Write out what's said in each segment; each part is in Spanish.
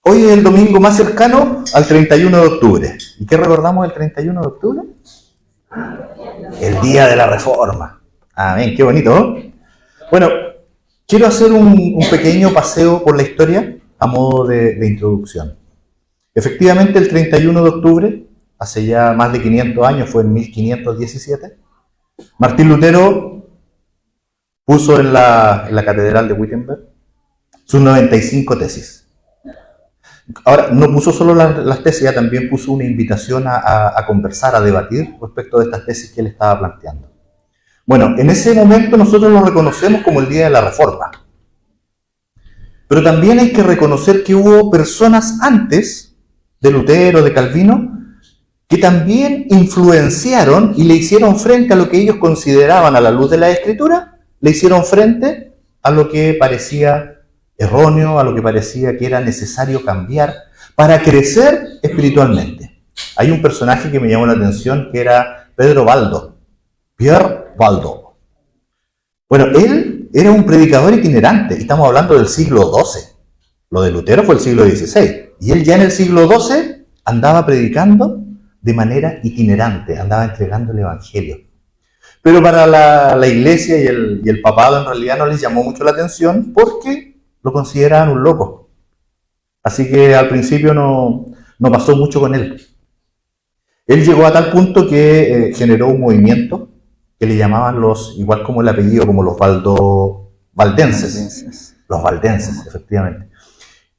Hoy es el domingo más cercano al 31 de octubre. ¿Y qué recordamos del 31 de octubre? El día de la Reforma. Amén, qué bonito, ¿no? Bueno, quiero hacer un pequeño paseo por la historia a modo de introducción. Efectivamente, el 31 de octubre, hace ya más de 500 años, fue en 1517, Martín Lutero puso en la Catedral de Wittenberg sus 95 tesis. Ahora, no puso solo las tesis, ya también puso una invitación a conversar, a debatir respecto de estas tesis que él estaba planteando. Bueno, en ese momento nosotros lo reconocemos como el Día de la Reforma. Pero también hay que reconocer que hubo personas antes de Lutero, de Calvino, que también influenciaron y le hicieron frente a lo que ellos consideraban a la luz de la Escritura, le hicieron frente a lo que parecía erróneo, a lo que parecía que era necesario cambiar para crecer espiritualmente. Hay un personaje que me llamó la atención que era Pedro Baldo, Pierre Baldo. Bueno, él era un predicador itinerante, estamos hablando del siglo XII. Lo de Lutero fue el siglo XVI, y él ya en el siglo XII andaba predicando de manera itinerante, andaba entregando el evangelio. Pero para la iglesia y el papado en realidad no les llamó mucho la atención porque lo consideraban un loco. Así que al principio no pasó mucho con él. Él llegó a tal punto que generó un movimiento que le llamaban igual como el apellido, como los valdenses. Los valdenses, efectivamente.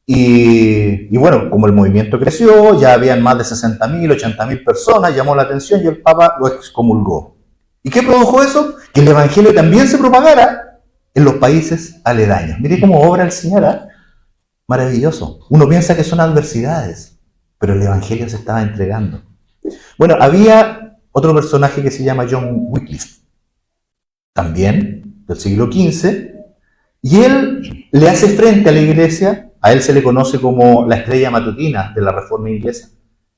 Y bueno, como el movimiento creció, ya habían más de 60.000, 80.000 personas, llamó la atención y el Papa lo excomulgó. ¿Y qué produjo eso? Que el Evangelio también se propagara en los países aledaños. Mire cómo obra el Señor, ¿eh? Maravilloso. Uno piensa que son adversidades, pero el Evangelio se estaba entregando. Bueno, había otro personaje que se llama John Wycliffe, también del siglo XV, y él le hace frente a la iglesia. A él se le conoce como la estrella matutina de la Reforma inglesa.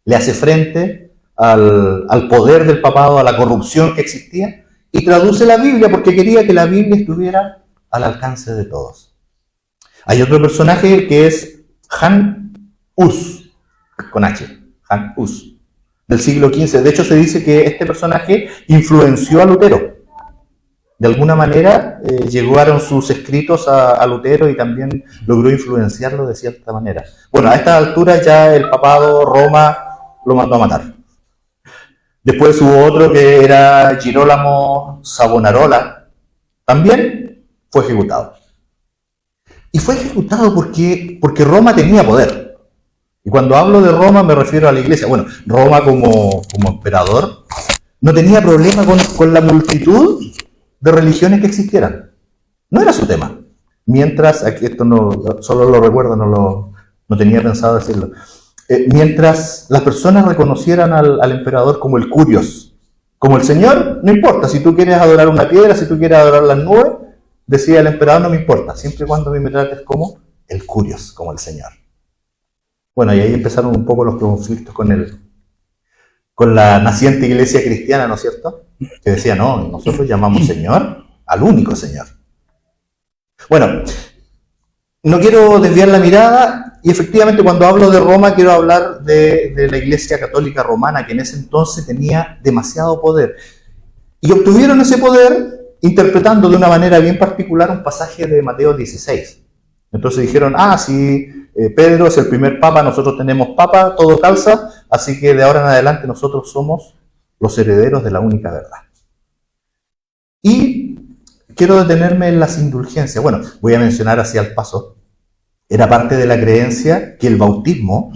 Le hace frente al poder del papado, a la corrupción que existía, y traduce la Biblia porque quería que la Biblia estuviera al alcance de todos. Hay otro personaje que es Jan Hus, con H, Jan Hus, del siglo XV. De hecho, se dice que este personaje influenció a Lutero. De alguna manera llegaron sus escritos a Lutero y también logró influenciarlo de cierta manera. Bueno, a esta altura ya el papado, Roma, lo mandó a matar. Después hubo otro que era Girolamo Savonarola, también fue ejecutado. Y fue ejecutado porque Roma tenía poder. Y cuando hablo de Roma me refiero a la iglesia. Bueno, Roma como emperador no tenía problema con la multitud de religiones que existieran. No era su tema. Mientras, aquí esto solo lo recuerdo, no tenía pensado decirlo. Mientras las personas reconocieran al emperador como el Curios, como el Señor, no importa. Si tú quieres adorar una piedra, si tú quieres adorar las nubes, decía el emperador, no me importa, siempre y cuando me trates como el Curios, como el Señor. Bueno, y ahí empezaron un poco los conflictos con la naciente iglesia cristiana, ¿no es cierto? Que decía, no, nosotros llamamos Señor al único Señor. Bueno, no quiero desviar la mirada, y efectivamente cuando hablo de Roma quiero hablar de la iglesia católica romana, que en ese entonces tenía demasiado poder. Y obtuvieron ese poder interpretando de una manera bien particular un pasaje de Mateo 16. Entonces dijeron, si Pedro es el primer papa, nosotros tenemos papa, todo calza, así que de ahora en adelante nosotros somos los herederos de la única verdad. Y quiero detenerme en las indulgencias. Bueno, voy a mencionar así al paso. Era parte de la creencia que el bautismo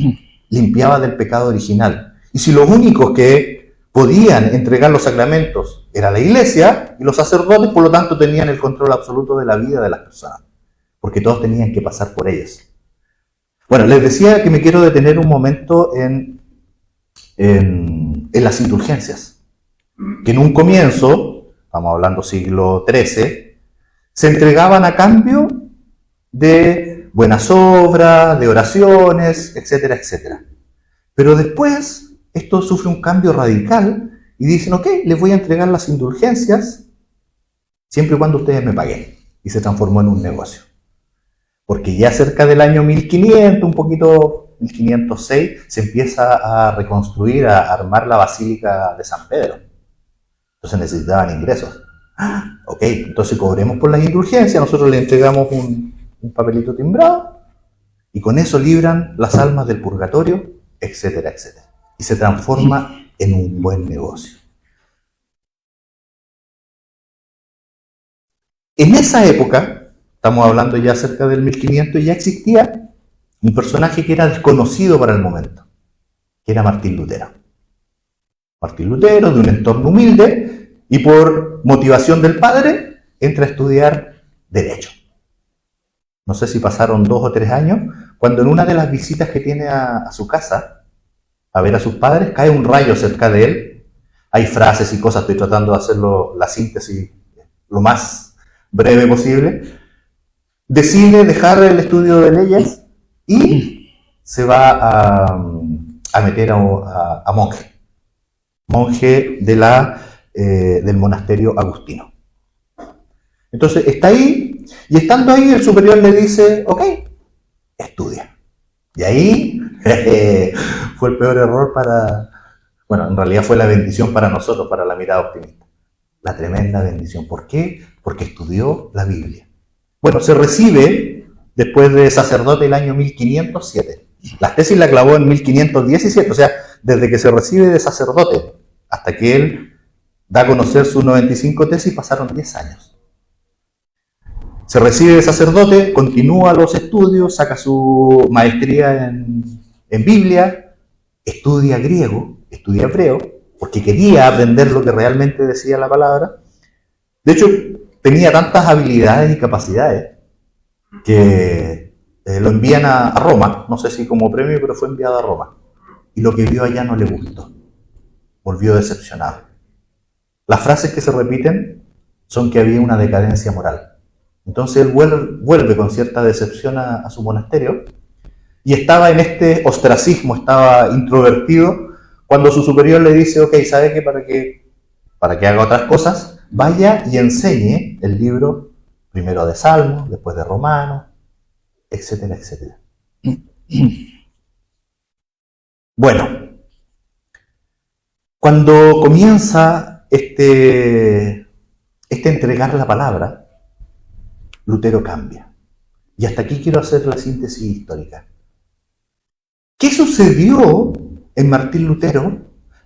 limpiaba del pecado original. Y si los únicos que podían entregar los sacramentos era la iglesia y los sacerdotes, por lo tanto tenían el control absoluto de la vida de las personas, porque todos tenían que pasar por ellos. Bueno, les decía que me quiero detener un momento en las indulgencias, que en un comienzo, estamos hablando siglo XIII, se entregaban a cambio de buenas obras, de oraciones, etcétera, etcétera. Pero después esto sufre un cambio radical y dicen, ok, les voy a entregar las indulgencias siempre y cuando ustedes me paguen. Y se transformó en un negocio. Porque ya cerca del año 1500, un poquito 1506, se empieza a reconstruir, a armar la Basílica de San Pedro. Entonces necesitaban ingresos. Ok, entonces cobremos por las indulgencias, nosotros le entregamos un papelito timbrado y con eso libran las almas del purgatorio, etcétera, etcétera. Y se transforma en un buen negocio. En esa época, estamos hablando ya cerca del 1500, ya existía un personaje que era desconocido para el momento, que era Martín Lutero. Martín Lutero, de un entorno humilde, y por motivación del padre, entra a estudiar Derecho. No sé si pasaron 2 o 3 años, cuando en una de las visitas que tiene a su casa, a ver a sus padres, cae un rayo cerca de él. Hay frases y cosas, estoy tratando de hacerlo, la síntesis lo más breve posible. Decide dejar el estudio de leyes y se va a meter a monje del monasterio agustino. Entonces está ahí, y estando ahí el superior le dice, ok, estudia. Y ahí fue el peor error bueno, en realidad fue la bendición para nosotros, para la mirada optimista. La tremenda bendición. ¿Por qué? Porque estudió la Biblia. Bueno, se recibe después de sacerdote el año 1507. Las tesis la clavó en 1517, o sea, desde que se recibe de sacerdote hasta que él da a conocer sus 95 tesis pasaron 10 años. Se recibe de sacerdote, continúa los estudios, saca su maestría en Biblia, estudia griego, estudia hebreo, porque quería aprender lo que realmente decía la palabra. De hecho, tenía tantas habilidades y capacidades que lo envían a Roma, no sé si como premio, pero fue enviado a Roma. Y lo que vio allá no le gustó. Volvió decepcionado. Las frases que se repiten son que había una decadencia moral. Entonces él vuelve con cierta decepción a su monasterio y estaba en este ostracismo, estaba introvertido, cuando su superior le dice, ok, ¿sabe qué? Para que haga otras cosas, vaya y enseñe el libro primero de Salmos, después de Romanos, etcétera, etcétera. Bueno, cuando comienza este entregar la palabra, Lutero cambia. Y hasta aquí quiero hacer la síntesis histórica. ¿Qué sucedió en Martín Lutero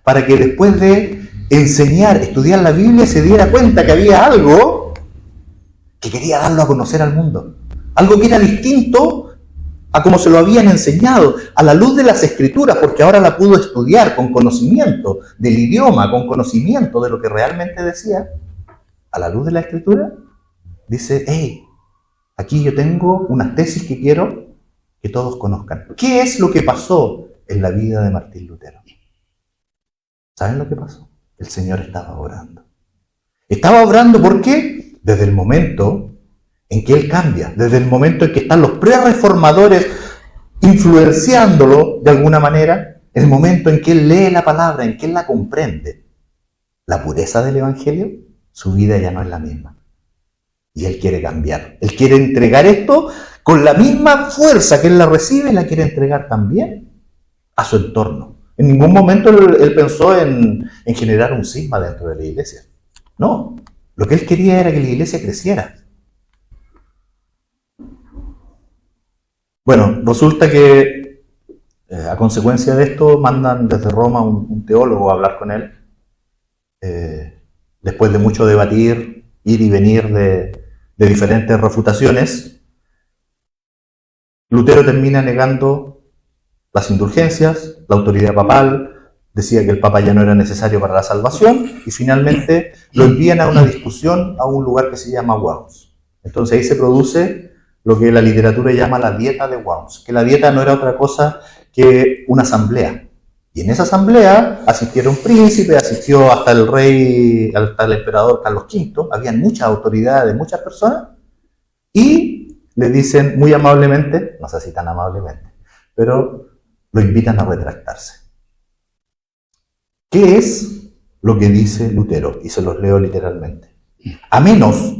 para que después de enseñar, estudiar la Biblia, se diera cuenta que había algo que quería darlo a conocer al mundo? Algo que era distinto a como se lo habían enseñado, a la luz de las Escrituras, porque ahora la pudo estudiar con conocimiento del idioma, con conocimiento de lo que realmente decía. A la luz de la Escritura, dice, hey, aquí yo tengo unas tesis que quiero que todos conozcan. ¿Qué es lo que pasó en la vida de Martín Lutero? ¿Saben lo que pasó? El Señor estaba obrando. Estaba obrando, ¿por qué? Desde el momento en que Él cambia, desde el momento en que están los pre-reformadores influenciándolo de alguna manera, el momento en que Él lee la palabra, en que Él la comprende, la pureza del Evangelio, su vida ya no es la misma. Y Él quiere cambiar. Él quiere entregar esto con la misma fuerza que Él la recibe, la quiere entregar también a su entorno. En ningún momento Él pensó en generar un cisma dentro de la iglesia. No, lo que Él quería era que la iglesia creciera. Bueno, resulta que a consecuencia de esto mandan desde Roma un teólogo a hablar con él. Después de mucho debatir, ir y venir de diferentes refutaciones, Lutero termina negando las indulgencias, la autoridad papal, decía que el papa ya no era necesario para la salvación, y finalmente lo envían a una discusión a un lugar que se llama Worms. Entonces ahí se produce lo que la literatura llama la dieta de Worms, que la dieta no era otra cosa que una asamblea. Y en esa asamblea asistieron príncipes, asistió hasta el rey, hasta el emperador Carlos V, habían muchas autoridades, muchas personas, y le dicen muy amablemente, no sé si tan amablemente, pero lo invitan a retractarse. ¿Qué es lo que dice Lutero? Y se los leo literalmente. A menos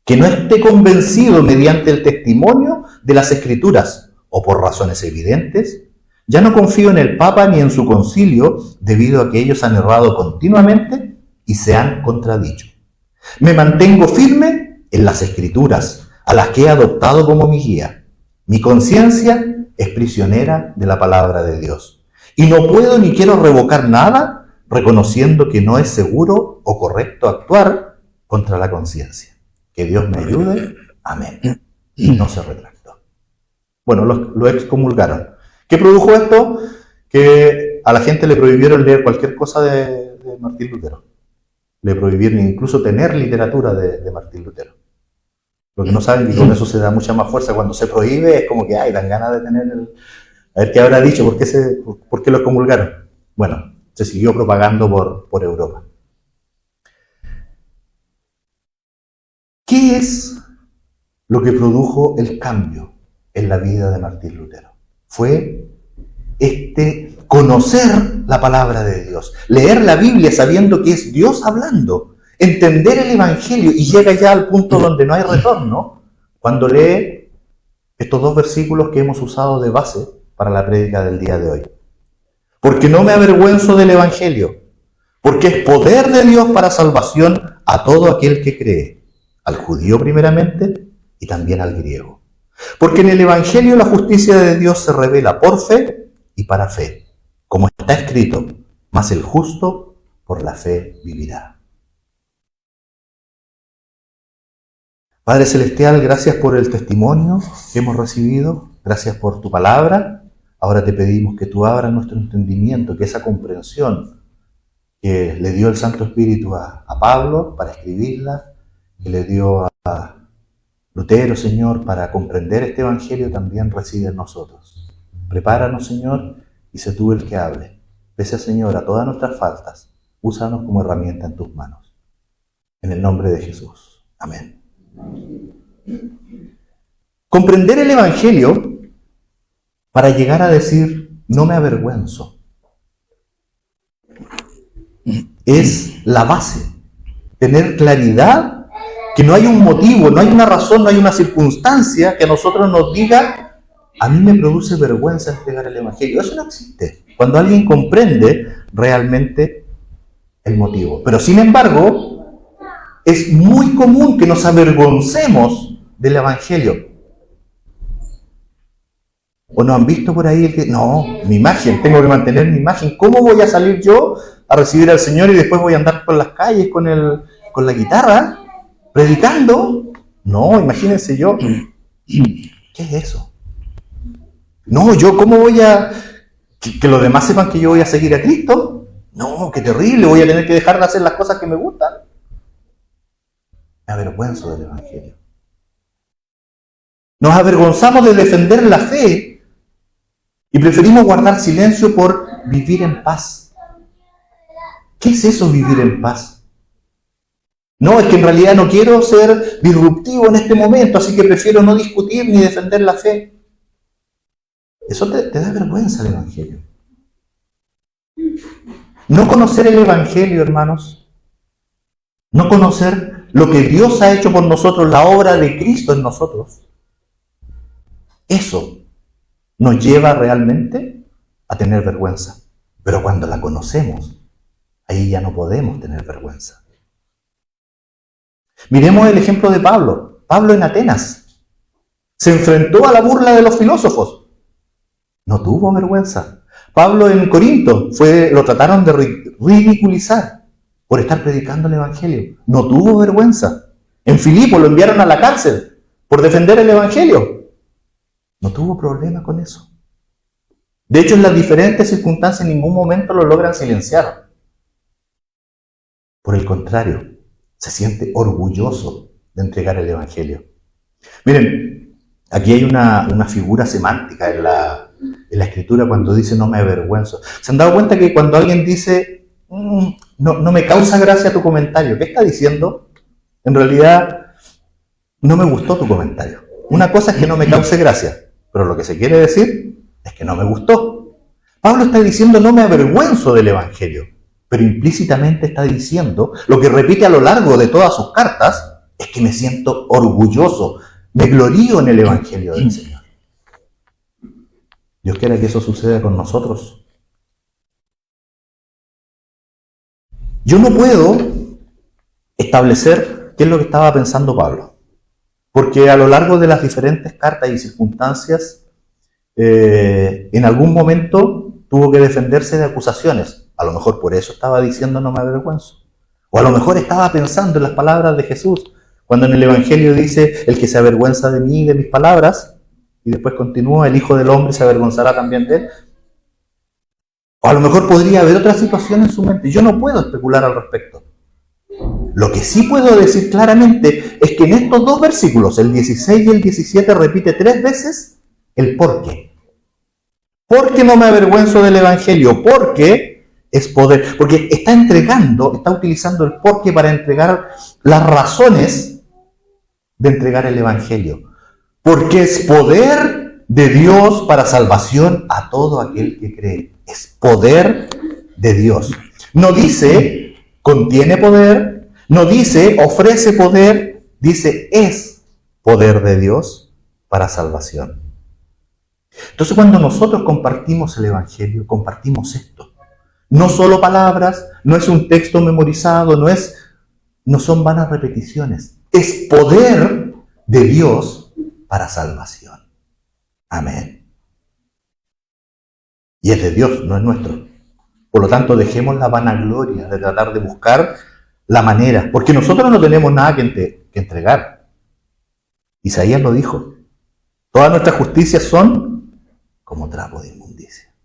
que no esté convencido mediante el testimonio de las Escrituras o por razones evidentes, Ya no confío en el Papa ni en su concilio, debido a que ellos han errado continuamente y se han contradicho. Me mantengo firme en las Escrituras, a las que he adoptado como mi guía. Mi conciencia es prisionera de la palabra de Dios. Y no puedo ni quiero revocar nada, reconociendo que no es seguro o correcto actuar contra la conciencia. Que Dios me ayude. Amén. Y no se retractó. Bueno, lo excomulgaron. ¿Qué produjo esto? Que a la gente le prohibieron leer cualquier cosa de Martín Lutero. Le prohibieron incluso tener literatura de Martín Lutero. Lo que no saben, y con eso se da mucha más fuerza. Cuando se prohíbe es como que, dan ganas de tener a ver qué habrá dicho, por qué lo excomulgaron. Bueno, se siguió propagando por Europa. ¿Qué es lo que produjo el cambio en la vida de Martín Lutero? Fue conocer la palabra de Dios, leer la Biblia sabiendo que es Dios hablando, entender el Evangelio, y llega ya al punto donde no hay retorno cuando lee estos 2 versículos que hemos usado de base para la prédica del día de hoy. Porque no me avergüenzo del Evangelio, porque es poder de Dios para salvación a todo aquel que cree, al judío primeramente y también al griego. Porque en el Evangelio la justicia de Dios se revela por fe y para fe, como está escrito, mas el justo por la fe vivirá. Padre Celestial, gracias por el testimonio que hemos recibido, gracias por tu palabra. Ahora te pedimos que tú abras nuestro entendimiento, que esa comprensión que le dio el Santo Espíritu a Pablo para escribirla, que le dio a Lutero, Señor, para comprender este Evangelio, también reside en nosotros. Prepáranos, Señor, y sé tú el que hable. Pese, Señor, a todas nuestras faltas, úsanos como herramienta en tus manos. En el nombre de Jesús. Amén. Comprender el Evangelio para llegar a decir, no me avergüenzo, es la base. Tener claridad, que no hay un motivo, no hay una razón, no hay una circunstancia que a nosotros nos diga, a mí me produce vergüenza entregar el Evangelio. Eso no existe. Cuando alguien comprende realmente el motivo. Pero sin embargo, es muy común que nos avergoncemos del Evangelio. ¿O no han visto por ahí el que, no, mi imagen, tengo que mantener mi imagen? ¿Cómo voy a salir yo a recibir al Señor y después voy a andar por las calles con la guitarra, predicando? No, imagínense yo. ¿Qué es eso? No, yo, ¿cómo voy a... que los demás sepan que yo voy a seguir a Cristo? No, qué terrible, voy a tener que dejar de hacer las cosas que me gustan. Me avergüenzo del Evangelio. Nos avergonzamos de defender la fe y preferimos guardar silencio por vivir en paz. ¿Qué es eso, vivir en paz? No, es que en realidad no quiero ser disruptivo en este momento, así que prefiero no discutir ni defender la fe. Eso te da vergüenza el Evangelio. No conocer el Evangelio, hermanos, no conocer lo que Dios ha hecho por nosotros, la obra de Cristo en nosotros, eso nos lleva realmente a tener vergüenza. Pero cuando la conocemos, ahí ya no podemos tener vergüenza. Miremos el ejemplo de Pablo. Pablo en Atenas se enfrentó a la burla de los filósofos. No tuvo vergüenza. Pablo en Corinto lo trataron de ridiculizar por estar predicando el Evangelio. No tuvo vergüenza. En Filipo lo enviaron a la cárcel por defender el Evangelio. No tuvo problema con eso. De hecho, en las diferentes circunstancias en ningún momento lo logran silenciar. Por el contrario, se siente orgulloso de entregar el Evangelio. Miren, aquí hay una figura semántica en la Escritura cuando dice no me avergüenzo. ¿Se han dado cuenta que cuando alguien dice no me causa gracia tu comentario? ¿Qué está diciendo? En realidad, no me gustó tu comentario. Una cosa es que no me cause gracia, pero lo que se quiere decir es que no me gustó. Pablo está diciendo no me avergüenzo del Evangelio, pero implícitamente está diciendo, lo que repite a lo largo de todas sus cartas, es que me siento orgulloso, me glorío en el Evangelio del Señor. Dios quiere que eso suceda con nosotros. Yo no puedo establecer qué es lo que estaba pensando Pablo, porque a lo largo de las diferentes cartas y circunstancias, en algún momento tuvo que defenderse de acusaciones. A lo mejor por eso estaba diciendo no me avergüenzo. O a lo mejor estaba pensando en las palabras de Jesús, cuando en el Evangelio dice, el que se avergüenza de mí y de mis palabras, y después continúa, el Hijo del Hombre se avergonzará también de él. O a lo mejor podría haber otra situación en su mente. Yo no puedo especular al respecto. Lo que sí puedo decir claramente es que en estos dos versículos, el 16 y el 17, repite 3 veces el por qué. Porque no me avergüenzo del Evangelio, porque es poder, porque está utilizando el por qué para entregar las razones de entregar el Evangelio. Porque es poder de Dios para salvación a todo aquel que cree. Es poder de Dios. No dice contiene poder, no dice ofrece poder, dice es poder de Dios para salvación. Entonces cuando nosotros compartimos el Evangelio, compartimos esto. No solo palabras, no es un texto memorizado, no son vanas repeticiones. Es poder de Dios para salvación. Amén. Y es de Dios, no es nuestro. Por lo tanto, dejemos la vanagloria de tratar de buscar la manera, porque nosotros no tenemos nada que entregar. Isaías lo dijo. Todas nuestras justicias son como trapo de inmundicia.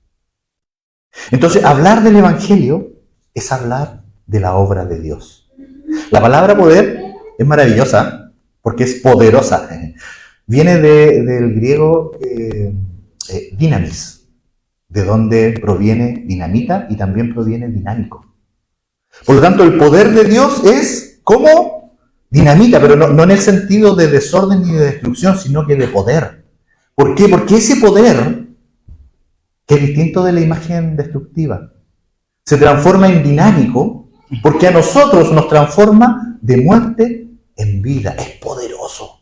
Entonces, hablar del Evangelio es hablar de la obra de Dios. La palabra poder es maravillosa porque es poderosa. Viene del griego dinamis, de donde proviene dinamita y también proviene dinámico. Por lo tanto, el poder de Dios es como dinamita, pero no en el sentido de desorden ni de destrucción, sino que de poder. ¿Por qué? Porque ese poder, que es distinto de la imagen destructiva, se transforma en dinámico, porque a nosotros nos transforma de muerte en vida. Es poderoso.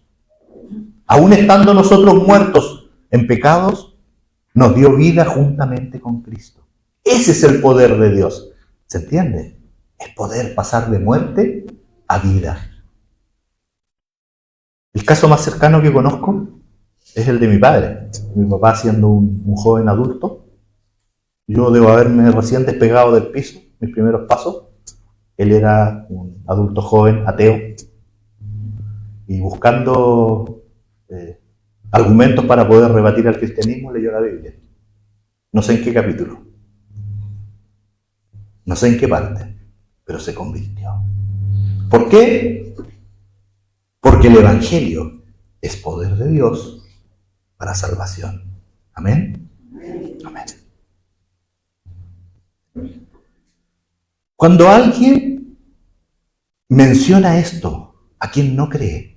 Aún estando nosotros muertos en pecados, nos dio vida juntamente con Cristo. Ese es el poder de Dios. ¿Se entiende? Es poder pasar de muerte a vida. El caso más cercano que conozco es el de mi padre. Mi papá siendo un joven adulto. Yo debo haberme recién despegado del piso, mis primeros pasos. Él era un adulto joven, ateo. Y buscando argumentos para poder rebatir al cristianismo, leyó la Biblia. No sé en qué capítulo, no sé en qué parte, pero se convirtió. ¿Por qué? Porque el Evangelio es poder de Dios para salvación. ¿Amén? Amén. Cuando alguien menciona esto a quien no cree,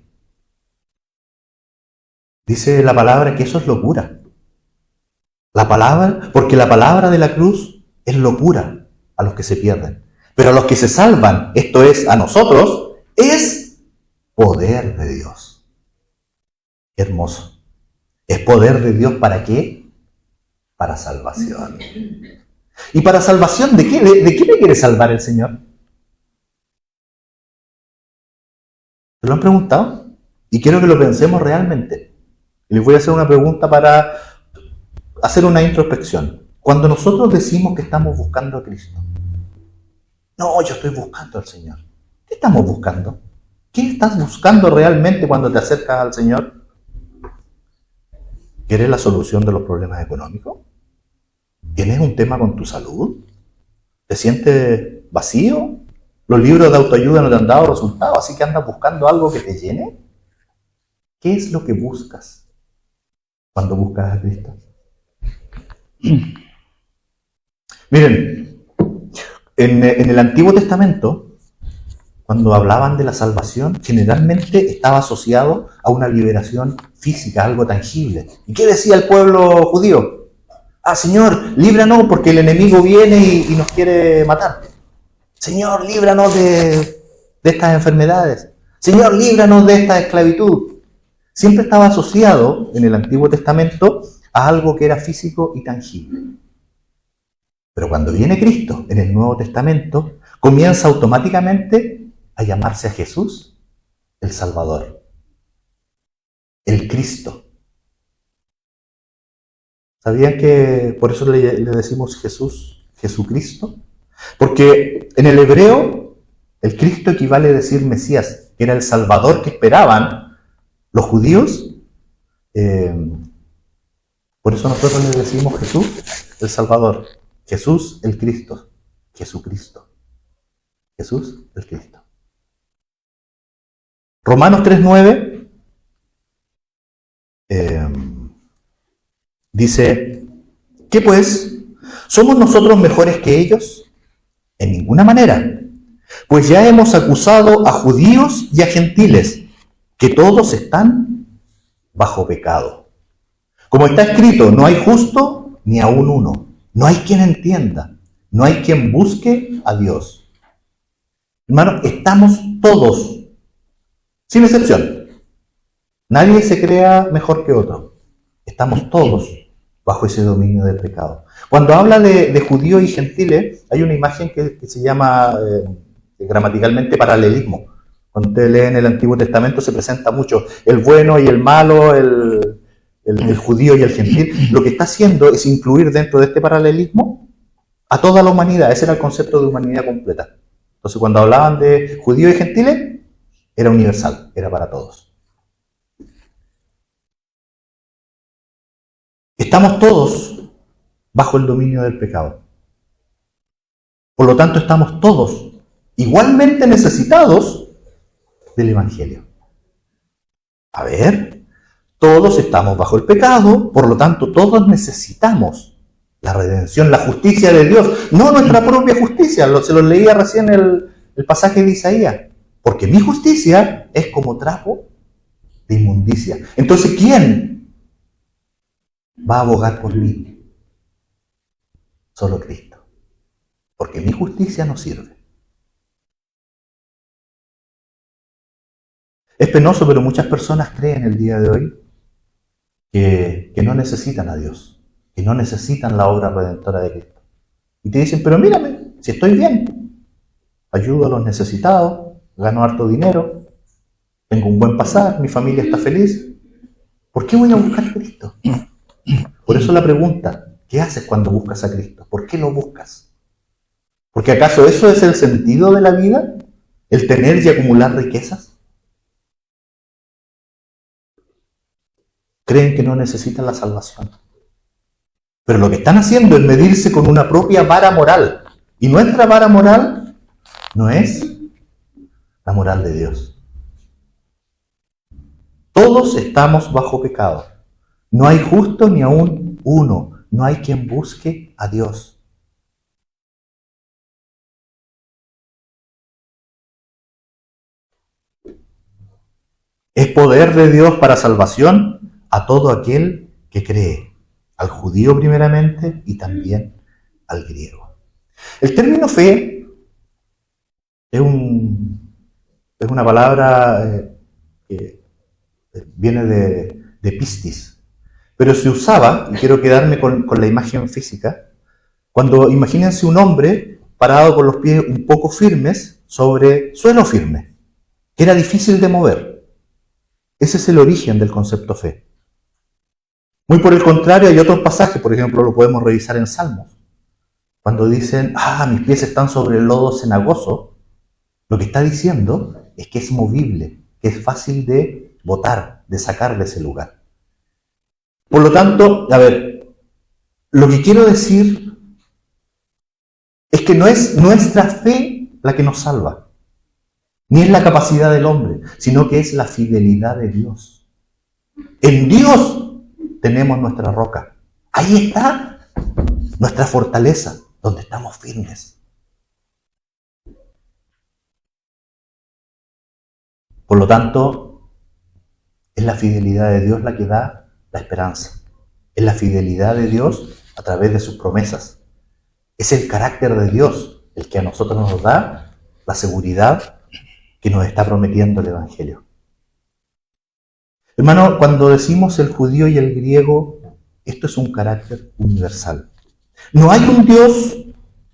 dice la palabra que eso es locura. Porque la palabra de la cruz es locura a los que se pierden. Pero a los que se salvan, esto es, a nosotros, es poder de Dios. Qué hermoso. ¿Es poder de Dios para qué? Para salvación. ¿Y para salvación de qué? ¿De qué me quiere salvar el Señor? ¿Se lo han preguntado? Y quiero que lo pensemos realmente. Y les voy a hacer una pregunta para hacer una introspección. Cuando nosotros decimos que estamos buscando a Cristo, no, yo estoy buscando al Señor. ¿Qué estamos buscando? ¿Qué estás buscando realmente cuando te acercas al Señor? ¿Quieres la solución de los problemas económicos? ¿Tienes un tema con tu salud? ¿Te sientes vacío? ¿Los libros de autoayuda no te han dado resultados? ¿Así que andas buscando algo que te llene? ¿Qué es lo que buscas cuando buscas a Cristo? Miren, en el Antiguo Testamento, cuando hablaban de la salvación, generalmente estaba asociado a una liberación física, algo tangible. ¿Y qué decía el pueblo judío? Ah, Señor, líbranos porque el enemigo viene y nos quiere matar. Señor, líbranos de estas enfermedades. Señor, líbranos de esta esclavitud. Siempre estaba asociado en el Antiguo Testamento a algo que era físico y tangible. Pero cuando viene Cristo en el Nuevo Testamento, comienza automáticamente a llamarse a Jesús el Salvador, el Cristo. ¿Sabían que por eso le decimos Jesús, Jesucristo? Porque en el hebreo, el Cristo equivale a decir Mesías, que era el Salvador que esperaban los judíos. Por eso nosotros le decimos Jesús, el Salvador. Jesús, el Cristo. Jesucristo. Jesús, el Cristo. Romanos 3:9 dice, ¿qué pues? ¿Somos nosotros mejores que ellos? En ninguna manera. Pues ya hemos acusado a judíos y a gentiles, que todos están bajo pecado. Como está escrito, no hay justo ni aun uno. No hay quien entienda. No hay quien busque a Dios. Hermano, estamos todos, sin excepción. Nadie se crea mejor que otro. Estamos todos bajo ese dominio del pecado. Cuando habla de judíos y gentiles, hay una imagen que se llama gramaticalmente paralelismo. Cuando ustedes leen el Antiguo Testamento se presenta mucho el bueno y el malo, el judío y el gentil. Lo que está haciendo es incluir dentro de este paralelismo a toda la humanidad. Ese era el concepto de humanidad completa. Entonces cuando hablaban de judíos y gentiles, era universal, era para todos. Estamos todos bajo el dominio del pecado. Por lo tanto, estamos todos igualmente necesitados del Evangelio. A ver, todos estamos bajo el pecado, por lo tanto, todos necesitamos la redención, la justicia de Dios, no nuestra propia justicia. Se lo leía recién el pasaje de Isaías. Porque mi justicia es como trapo de inmundicia. Entonces, ¿quién va a abogar por mí? Solo Cristo. Porque mi justicia no sirve. Es penoso, pero muchas personas creen el día de hoy que no necesitan a Dios, que no necesitan la obra redentora de Cristo. Y te dicen, pero mírame, si estoy bien, ayudo a los necesitados, gano harto dinero, tengo un buen pasar, mi familia está feliz. ¿Por qué voy a buscar a Cristo? Por eso la pregunta, ¿qué haces cuando buscas a Cristo? ¿Por qué lo buscas? ¿Porque acaso eso es el sentido de la vida? ¿El tener y acumular riquezas? Creen que no necesitan la salvación. Pero lo que están haciendo es medirse con una propia vara moral. Y nuestra vara moral no es la moral de Dios. Todos estamos bajo pecado. No hay justo ni aún uno. No hay quien busque a Dios. Es poder de Dios para salvación a todo aquel que cree, al judío primeramente y también al griego. El término fe es una palabra que viene de pistis, pero se usaba, y quiero quedarme con la imagen física, cuando imagínense un hombre parado con los pies un poco firmes sobre suelo firme, que era difícil de mover. Ese es el origen del concepto fe. Muy por el contrario, hay otros pasajes, por ejemplo, lo podemos revisar en Salmos. Cuando dicen, mis pies están sobre el lodo cenagoso, lo que está diciendo es que es movible, que es fácil de botar, de sacar de ese lugar. Por lo tanto, lo que quiero decir es que no es nuestra fe la que nos salva, ni es la capacidad del hombre, sino que es la fidelidad de Dios. En Dios tenemos nuestra roca. Ahí está nuestra fortaleza, donde estamos firmes. Por lo tanto, es la fidelidad de Dios la que da la esperanza. Es la fidelidad de Dios a través de sus promesas. Es el carácter de Dios el que a nosotros nos da la seguridad que nos está prometiendo el Evangelio. Hermano, cuando decimos el judío y el griego, esto es un carácter universal. No hay un Dios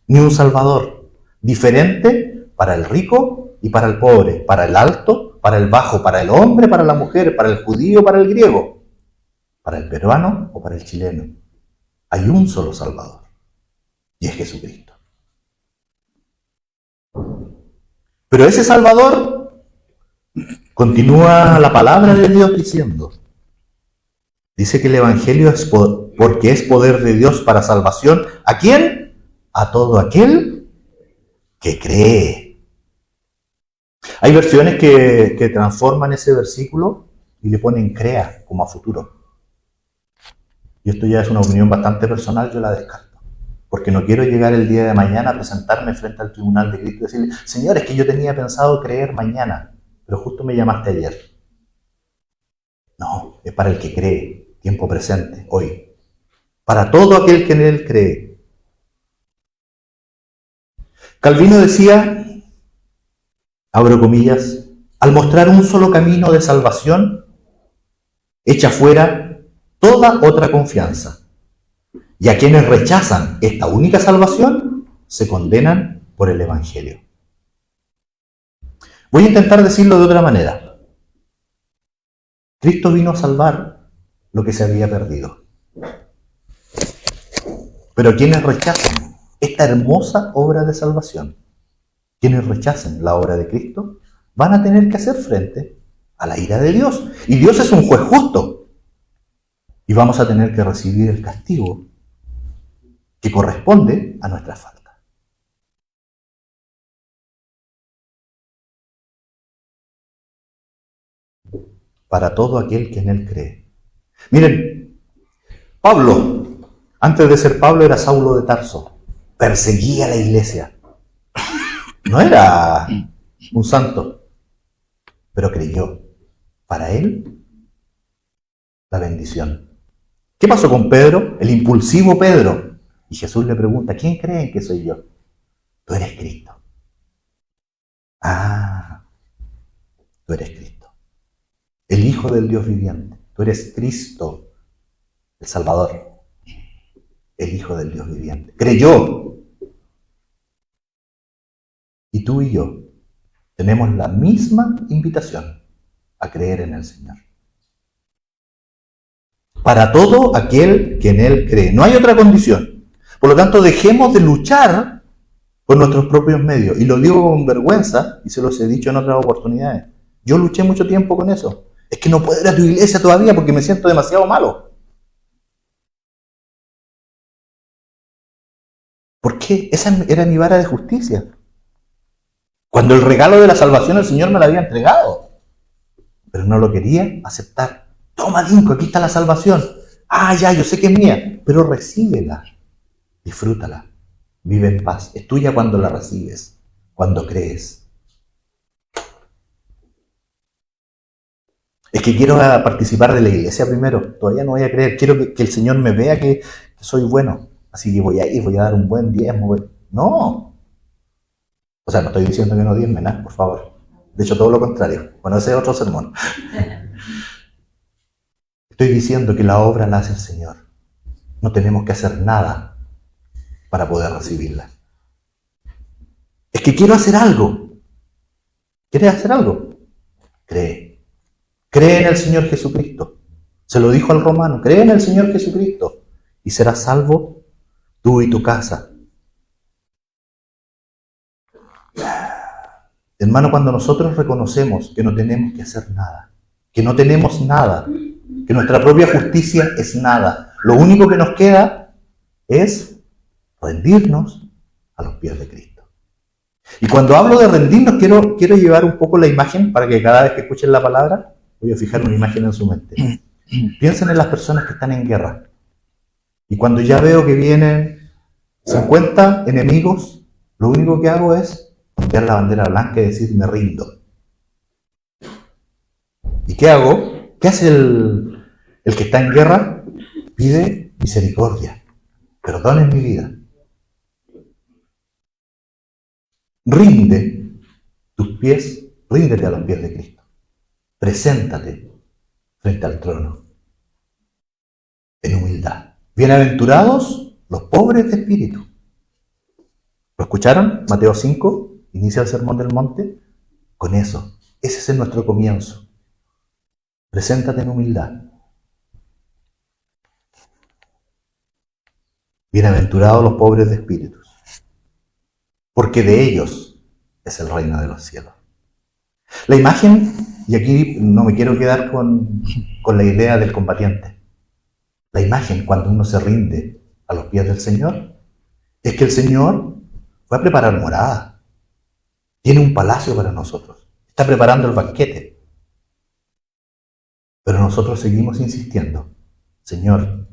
ni un Salvador diferente para el rico y para el pobre, para el alto, para el bajo, para el hombre, para la mujer, para el judío, para el griego, para el peruano o para el chileno. Hay un solo Salvador, y es Jesucristo. Pero ese Salvador, continúa la palabra de Dios diciendo, dice que el Evangelio es porque es poder de Dios para salvación. ¿A quién? A todo aquel que cree. Hay versiones que transforman ese versículo y le ponen crea como a futuro. Y esto ya es una opinión bastante personal, yo la descarto. Porque no quiero llegar el día de mañana a presentarme frente al tribunal de Cristo y decirle, Señor, es que yo tenía pensado creer mañana, pero justo me llamaste ayer. No, es para el que cree, tiempo presente, hoy. Para todo aquel que en él cree. Calvino decía, abro comillas, al mostrar un solo camino de salvación, echa fuera toda otra confianza. Y a quienes rechazan esta única salvación, se condenan por el Evangelio. Voy a intentar decirlo de otra manera. Cristo vino a salvar lo que se había perdido. Pero quienes rechazan esta hermosa obra de salvación, quienes rechacen la obra de Cristo, van a tener que hacer frente a la ira de Dios. Y Dios es un juez justo. Y vamos a tener que recibir el castigo que corresponde a nuestra falta. Para todo aquel que en él cree. Miren, Pablo, antes de ser Pablo era Saulo de Tarso, perseguía a la iglesia. No era un santo, pero creyó. Para él, la bendición. ¿Qué pasó con Pedro? El impulsivo Pedro. Y Jesús le pregunta, ¿quién creen que soy yo? Tú eres Cristo. Ah, tú eres Cristo. El Hijo del Dios viviente. Tú eres Cristo, el Salvador. El Hijo del Dios viviente. Creyó. Y tú y yo tenemos la misma invitación a creer en el Señor. Para todo aquel que en Él cree. No hay otra condición. Por lo tanto, dejemos de luchar por nuestros propios medios. Y lo digo con vergüenza, y se los he dicho en otras oportunidades. Yo luché mucho tiempo con eso. Es que no puedo ir a tu iglesia todavía porque me siento demasiado malo. ¿Por qué? Esa era mi vara de justicia. Cuando el regalo de la salvación el Señor me lo había entregado. Pero no lo quería aceptar. Toma, Dinko, aquí está la salvación. Ah, ya, yo sé que es mía. Pero recíbela. Disfrútala. Vive en paz. Es tuya cuando la recibes. Cuando crees. Es que quiero participar de la iglesia primero. Todavía no voy a creer. Quiero que el Señor me vea que soy bueno. Así que voy a ir, voy a dar un buen diezmo. No. O sea, no estoy diciendo que no diezmen, ¿eh? Por favor. De hecho, todo lo contrario. Bueno, ese es otro sermón. Estoy diciendo que la obra la hace el Señor. No tenemos que hacer nada para poder recibirla. Es que quiero hacer algo. ¿Quieres hacer algo? Cree. Cree en el Señor Jesucristo. Se lo dijo al romano. Cree en el Señor Jesucristo y serás salvo tú y tu casa. Hermano, cuando nosotros reconocemos que no tenemos que hacer nada, que no tenemos nada, que nuestra propia justicia es nada, lo único que nos queda es rendirnos a los pies de Cristo. Y cuando hablo de rendirnos, quiero llevar un poco la imagen para que cada vez que escuchen la palabra, voy a fijar una imagen en su mente. Piensen en las personas que están en guerra. Y cuando ya veo que vienen 50 enemigos, lo único que hago es ondear la bandera blanca y decir, me rindo. ¿Y qué hago? ¿Qué hace el que está en guerra? Pide misericordia. Perdonen mi vida. Rinde tus pies, ríndete a los pies de Cristo. Preséntate frente al trono. en humildad. Bienaventurados los pobres de espíritu. ¿Lo escucharon? Mateo 5, inicia el Sermón del Monte. Con eso, ese es nuestro comienzo. Preséntate en humildad. Bienaventurados los pobres de espíritus, porque de ellos es el reino de los cielos. La imagen, y aquí no me quiero quedar con la idea del combatiente. La imagen cuando uno se rinde a los pies del Señor, es que el Señor fue a preparar morada. Tiene un palacio para nosotros. Está preparando el banquete. Pero nosotros seguimos insistiendo. Señor,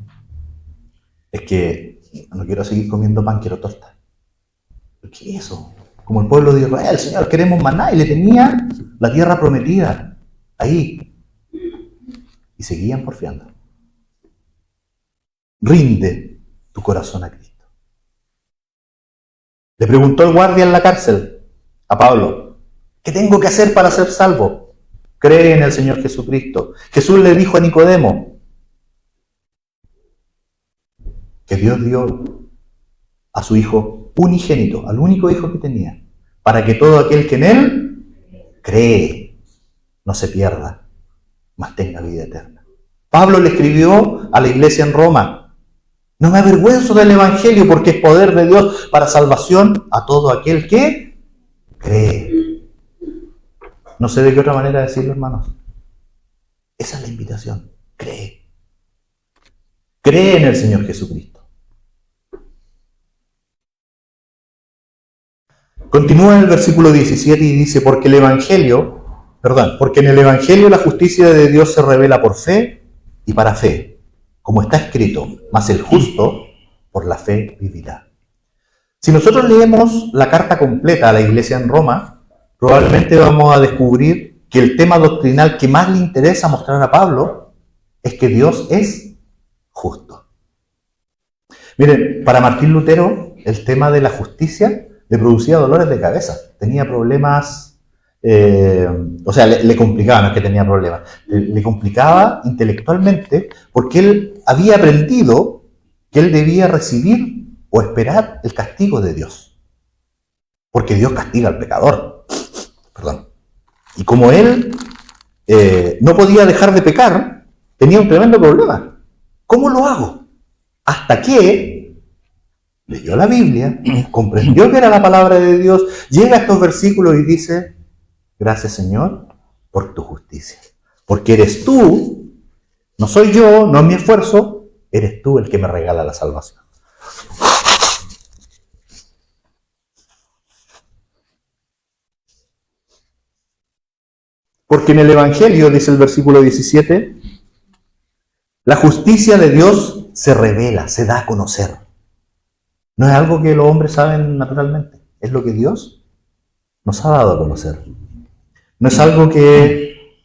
es que no quiero seguir comiendo pan, quiero torta. ¿Por qué eso? Como el pueblo de Israel, Señor, queremos maná, y le tenía la tierra prometida ahí. Y seguían porfiando. Rinde tu corazón a Cristo. Le preguntó el guardia en la cárcel a Pablo, ¿qué tengo que hacer para ser salvo? Cree en el Señor Jesucristo. Jesús le dijo a Nicodemo que Dios dio a su Hijo unigénito, al único Hijo que tenía, para que todo aquel que en Él cree no se pierda, mas tenga vida eterna. Pablo le escribió a la iglesia en Roma, no me avergüenzo del Evangelio porque es poder de Dios para salvación a todo aquel que cree. No sé de qué otra manera decirlo, hermanos. Esa es la invitación. Cree. Cree en el Señor Jesucristo. Continúa en el versículo 17 y dice, porque en el Evangelio la justicia de Dios se revela por fe y para fe, como está escrito, mas el justo por la fe vivirá. Si nosotros leemos la carta completa a la iglesia en Roma, probablemente vamos a descubrir que el tema doctrinal que más le interesa mostrar a Pablo es que Dios es justo. Miren, para Martín Lutero, el tema de la justicia le producía dolores de cabeza, tenía problemas, le complicaba, no es que tenía problemas, le complicaba intelectualmente porque él había aprendido que él debía recibir o esperar el castigo de Dios, porque Dios castiga al pecador. Y como él no podía dejar de pecar, tenía un tremendo problema. ¿Cómo lo hago? Hasta que leyó la Biblia, comprendió que era la palabra de Dios, llega a estos versículos y dice, gracias Señor por tu justicia. Porque eres tú, no soy yo, no es mi esfuerzo, eres tú el que me regala la salvación. Porque en el Evangelio, dice el versículo 17, la justicia de Dios se revela, se da a conocer. No es algo que los hombres saben naturalmente, es lo que Dios nos ha dado a conocer. No es algo que